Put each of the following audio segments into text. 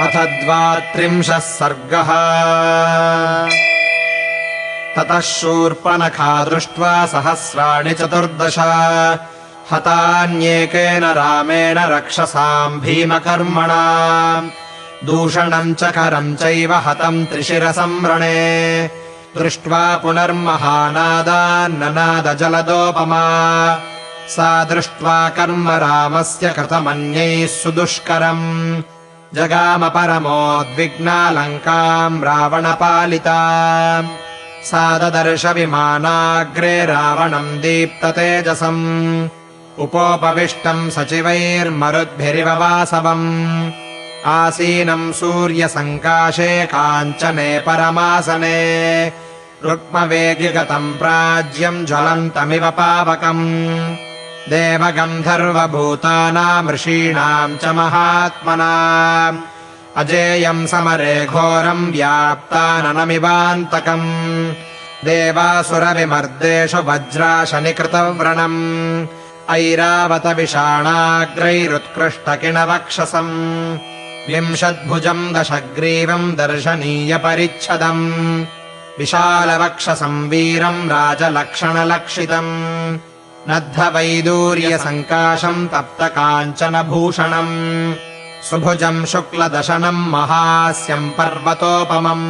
अथ 32 सर्गः। ततः शूर्पणखा दृष्ट्वा सहस्राणि 14 हतान्येकेन रामेण रक्षसाम् भीमकर्मणा दूषणम् च करम् चैव हतम् त्रिशिरसम् रणे दृष्ट्वा पुनर्महानादान्ननादजलदोपमा सा दृष्ट्वा कर्म रामस्य कृतमन्यैः सुदुष्करम् जगाम परमोद्विग्ना लङ्काम् रावणपालिता सा ददर्श विमानाग्रे रावणम् दीप्ततेजसम् उपोपविष्टम् सचिवैर्मरुद्भिरिव वासवम् आसीनम् सूर्यसङ्काशे काञ्चने परमासने रुक्मवेगिगतम् प्राज्यम् ज्वलन्तमिव पावकम् देवगन्धर्वभूतानाम् ऋषीणाम् च महात्मनाम् अजेयम् समरे घोरम् व्याप्ताननमिवान्तकम् देवासुरविमर्देषु वज्राशनिकृतव्रणम् ऐरावतविषाणाग्रैरुत्कृष्टकिणवक्षसम् 20 दशग्रीवम् दर्शनीयपरिच्छदम् विशालवक्षसम् वीरम् राजलक्षणलक्षितम् नद्धवैदूर्यसङ्काशम् तप्तकाञ्चनभूषणम् सुभुजम् शुक्लदशनम् महास्यम् पर्वतोपमम्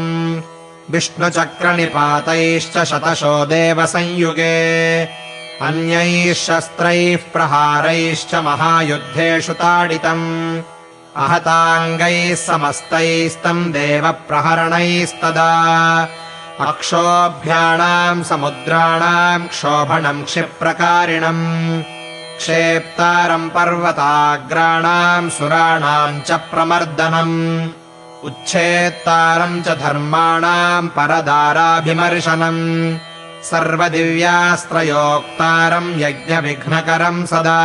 विष्णुचक्रनिपातैश्च शतशो देवसंयुगे अन्यैः शस्त्रैः प्रहारैश्च महायुद्धेषु ताडितम् अहताङ्गैः समस्तैस्तम् देवप्रहरणैस्तदा अक्षोभ्याणाम् समुद्राणाम् क्षोभणम् क्षिप्रकारिणम् क्षेप्तारम् पर्वताग्राणाम् सुराणाम् च प्रमर्दनम् उच्छेत्तारम् च धर्माणाम् परदाराभिमर्शनम् सर्वदिव्यास्त्रयोक्तारम् यज्ञविघ्नकरम् सदा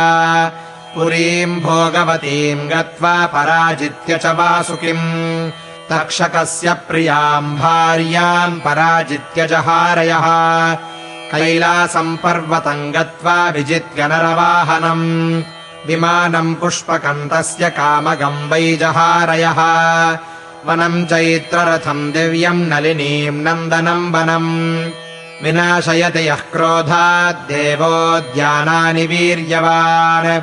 पुरीम् भोगवतीम् गत्वा पराजित्य च वासुकिम् तक्षकस्य प्रियाम् भार्याम् पराजित्य जहारयः कैलासम् पर्वतम् गत्वा विजित्य नरवाहनम् विमानम् पुष्पकम् तस्य कामगम् वै जहारयः वनम् चैत्ररथम् दिव्यम् नलिनीम् नन्दनम् वनम् विनाशयति यः क्रोधाद्देवोद्यानानि वीर्यवान्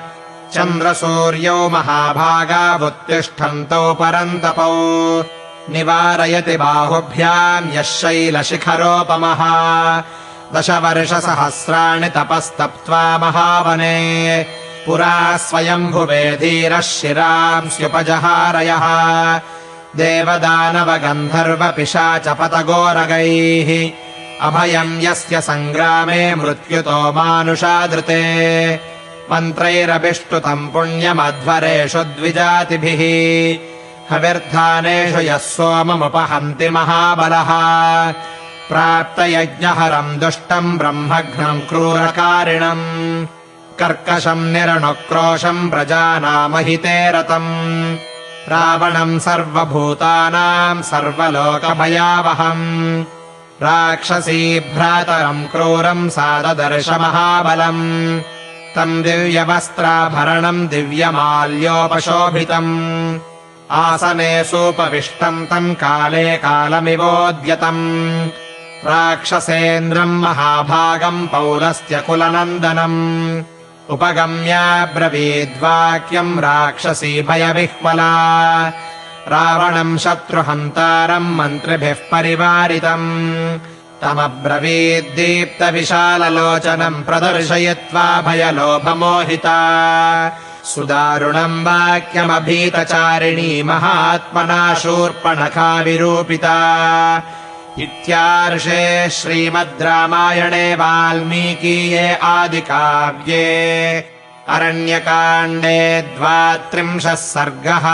चन्द्रसूर्यौ महाभागावुत्तिष्ठन्तौ परन्तपौ निवारयति बाहुभ्याम् यः शैलशिखरोपमः 10 वर्षसहस्राणि तपस्तप्त्वा महावने पुरा स्वयम्भुवे धीरः शिरांस्युपजहारयः देवदानवगन्धर्वपिशाचपतगोरगैः अभयम् यस्य सङ्ग्रामे मृत्युतो मानुषादृते मन्त्रैरभिष्टुतम् पुण्यमध्वरेषु द्विजातिभिः हविर्धानेषु यः सोममुपहन्ति महाबलः प्राप्तयज्ञहरम् दुष्टम् ब्रह्मघ्नम् क्रूरकारिणम् कर्कशम् निरनुक्रोशम् प्रजानामहिते रतम् रावणम् सर्वभूतानाम् सर्वलोकभयावहम् राक्षसीभ्रातरम् क्रूरम् सा ददर्श महाबलम् तम् दिव्यवस्त्राभरणम् दिव्यमाल्योपशोभितम् आसने सूपविष्टम् तम् काले कालमिवोद्यतम् राक्षसेन्द्रम् महाभागम् पौलस्त्यकुलनन्दनम् उपगम्याब्रवीद्वाक्यम् राक्षसी भयविह्वला रावणम् शत्रुहन्तारम् मन्त्रिभिः परिवारितम् तमब्रवीद्दीप्तविशाललोचनम् प्रदर्शयित्वा भयलोभमोहिता सुदारुणम् वाक्यमभीतचारिणी महात्मना शूर्पणखा विरूपिता। इत्यार्षे श्रीमद् रामायणे वाल्मीकीये आदिकाव्ये अरण्यकाण्डे 32 सर्गः।